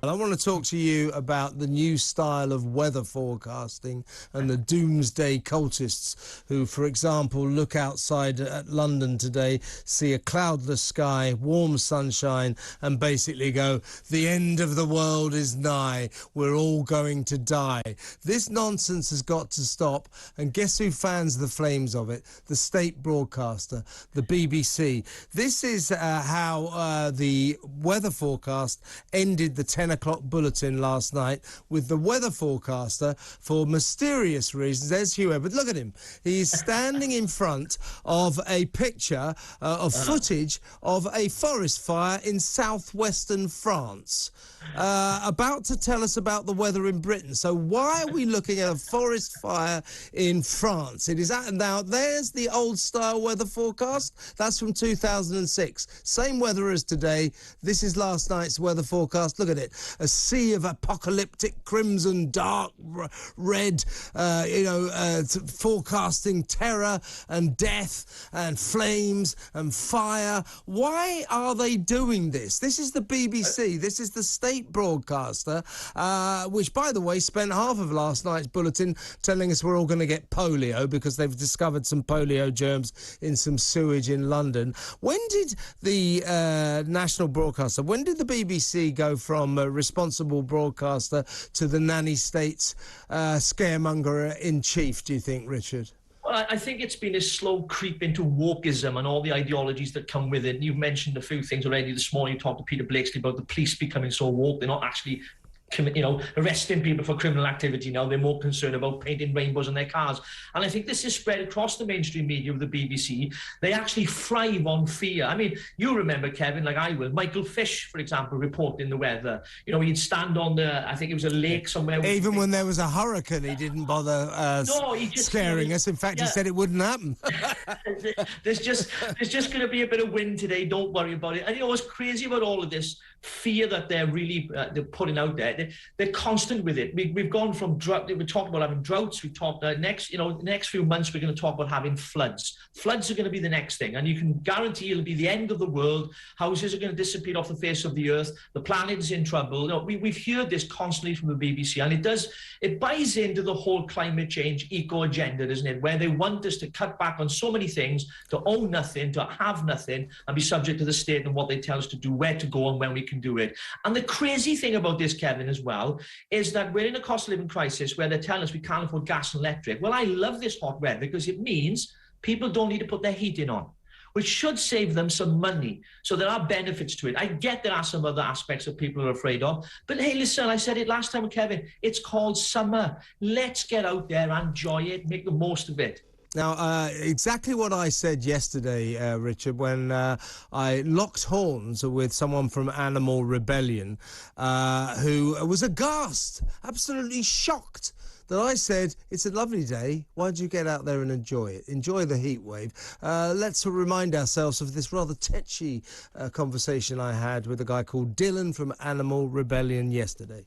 I want to talk to you about the new style of weather forecasting and the doomsday cultists who, for example, look outside at London today, see a cloudless sky, warm sunshine, and basically go, the end of the world is nigh, we're all going to die. This nonsense has got to stop, and guess who fans the flames of it? The state broadcaster, the BBC. This is how the weather forecast ended the 10 o'clock bulletin last night, with the weather forecaster, for mysterious reasons, there's Hugh Edwards, look at him, he's standing in front of a picture of footage of a forest fire in southwestern France, about to tell us about the weather in Britain. So why are we looking at a forest fire in France? It is now there's the old style weather forecast, that's from 2006, same weather as today. This is last night's weather forecast. Look at it, a sea of apocalyptic crimson, dark red, forecasting terror and death and flames and fire. Why are they doing this? This is the BBC, this is the state broadcaster, which, by the way, spent half of last night's bulletin telling us we're all going to get polio because they've discovered some polio germs in some sewage in London. When did the national broadcaster, when did the BBC go from responsible broadcaster to the nanny state's scaremonger in chief, do you think, Richard? Well, I think it's been a slow creep into wokeism and all the ideologies that come with it. You've mentioned a few things already this morning. You talked to Peter Blakesley about the police becoming so woke. They're not actually arresting people for criminal activity now. They're more concerned about painting rainbows on their cars. And I think this is spread across the mainstream media of the BBC. They actually thrive on fear. I mean, you remember, Kevin, like I will, Michael Fish, for example, reporting the weather. You know, he'd stand on I think it was a lake somewhere. Even when there was a hurricane, he didn't bother scaring us. In fact, he said it wouldn't happen. there's just going to be a bit of wind today. Don't worry about it. And you know what's crazy about all of this fear that they're really they're putting out there? They're constant with it. We've gone from drought. We talked about having droughts. We talked next few months we're going to talk about having floods. Floods are going to be the next thing, and you can guarantee it'll be the end of the world. Houses are going to disappear off the face of the earth. The planet's in trouble. You know, we've heard this constantly from the BBC, and it buys into the whole climate change eco agenda, doesn't it? Where they want us to cut back on so many things, to own nothing, to have nothing, and be subject to the state and what they tell us to do, where to go, and when we can do it. And the crazy thing about this, Kevin, as well, is that we're in a cost of living crisis where they're telling us we can't afford gas and electric. Well, I love this hot weather because it means people don't need to put their heating on, which should save them some money. So there are benefits to it. I get there are some other aspects that people are afraid of. But hey, listen, I said it last time, Kevin, it's called summer. Let's get out there, enjoy it, make the most of it. Now, exactly what I said yesterday, Richard, when I locked horns with someone from Animal Rebellion, who was aghast, absolutely shocked that I said, it's a lovely day, why don't you get out there and enjoy it? Enjoy the heat wave. Let's remind ourselves of this rather tetchy conversation I had with a guy called Dylan from Animal Rebellion yesterday.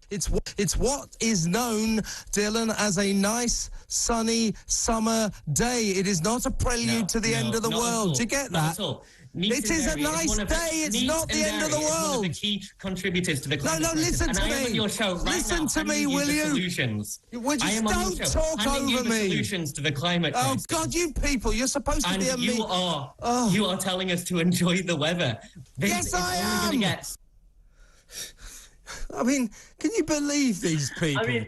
It's what is known, Dylan, as a nice, sunny summer day. It is not a prelude to the end of the world. Do you get that? It is a nice day. It's not the end of the world. One of the key contributors to the climate crisis. Listen to me. I am on your show right listen to me, will you? Solutions. Don't talk over me. Solutions to the climate crisis. Oh God, you people! You're supposed to be a me. You are telling us to enjoy the weather. Yes, I am. I mean, can you believe these people? I mean,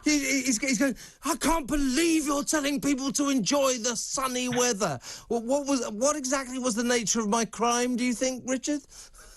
he's going, I can't believe you're telling people to enjoy the sunny weather. What exactly was the nature of my crime, do you think, Richard?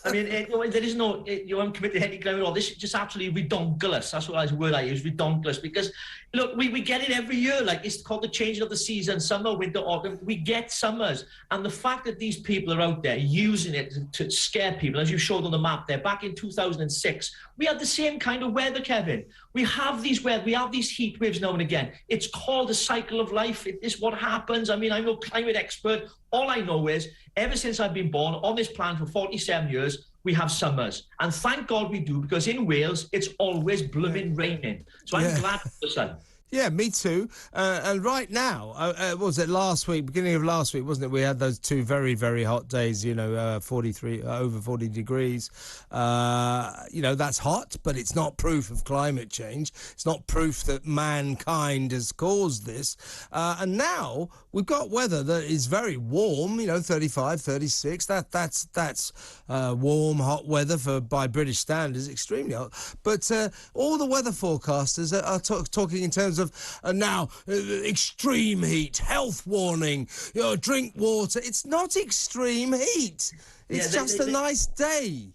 I mean, there is no, you haven't committed any crime at all. This is just absolutely redonkulous. That's what word I use, redonkulous. Because, look, we get it every year. Like, it's called the changing of the season, summer, winter, autumn. We get summers. And the fact that these people are out there using it to scare people, as you showed on the map there, back in 2006, we had the same kind of weather, Kevin. We have these heat waves now and again. It's called a cycle of life. It is what happens. I mean, I'm no climate expert. All I know is, ever since I've been born on this planet for 47 years, we have summers. And thank God we do, because in Wales, it's always blooming raining. So I'm glad for the sun. Yeah, me too. And right now, was it last week, beginning of last week, wasn't it? We had those 2 very, very hot days, you know, 43, over 40 degrees. You know, that's hot, but it's not proof of climate change. It's not proof that mankind has caused this. And now we've got weather that is very warm, you know, 35, 36. That's warm, hot weather by British standards, extremely hot. But all the weather forecasters are talking in terms of now extreme heat, health warning, you know, drink water. It's not extreme heat. It's just a nice day.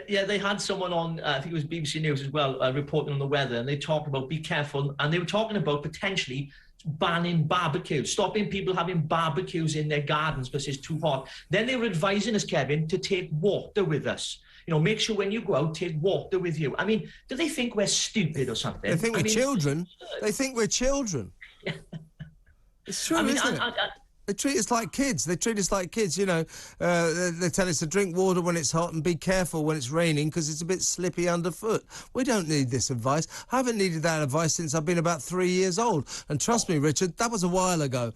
Yeah, they had someone on, I think it was BBC News as well, reporting on the weather, and they talked about be careful, and they were talking about potentially banning barbecues, stopping people having barbecues in their gardens because it's too hot. Then they were advising us, Kevin, to take water with us. You know, make sure when you go out, take water with you. I mean, do they think we're stupid or something? They think we're children. They think we're children. It's true, isn't it? They treat us like kids. They treat us like kids, you know. They tell us to drink water when it's hot and be careful when it's raining because it's a bit slippy underfoot. We don't need this advice. I haven't needed that advice since I've been about 3 years old. And trust me, Richard, that was a while ago.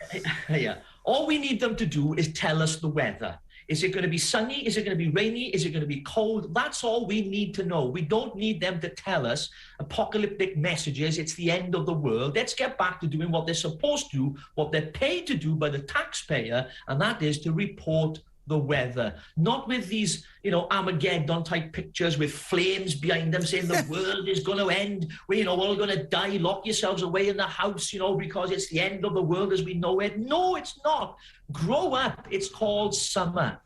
Yeah. All we need them to do is tell us the weather. Is it going to be sunny? Is it going to be rainy? Is it going to be cold? That's all we need to know. We don't need them to tell us apocalyptic messages. It's the end of the world. Let's get back to doing what they're supposed to do, what they're paid to do by the taxpayer, and that is to report the weather. Not with these, you know, Armageddon type pictures with flames behind them saying the world is going to end. We, you know, we're all going to die. Lock yourselves away in the house, you know, because it's the end of the world as we know it. No, it's not. Grow up. It's called summer.